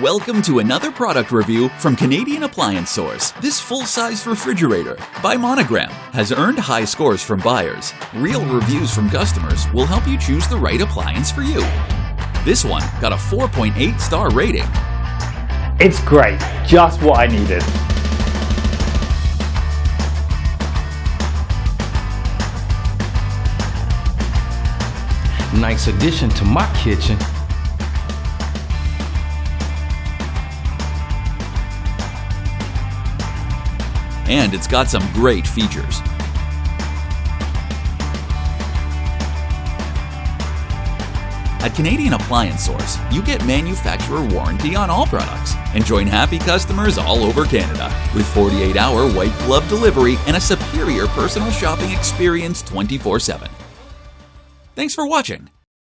Welcome to another product review from Canadian Appliance Source. This full-size refrigerator by Monogram has earned high scores from buyers. Real reviews from customers will help you choose the right appliance for you. This one got a 4.8-star rating. It's great, just what I needed. Nice addition to my kitchen. And it's got some great features. At Canadian Appliance Source, you get manufacturer warranty on all products and join happy customers all over Canada with 48-hour white glove delivery and a superior personal shopping experience 24/7. Thanks for watching.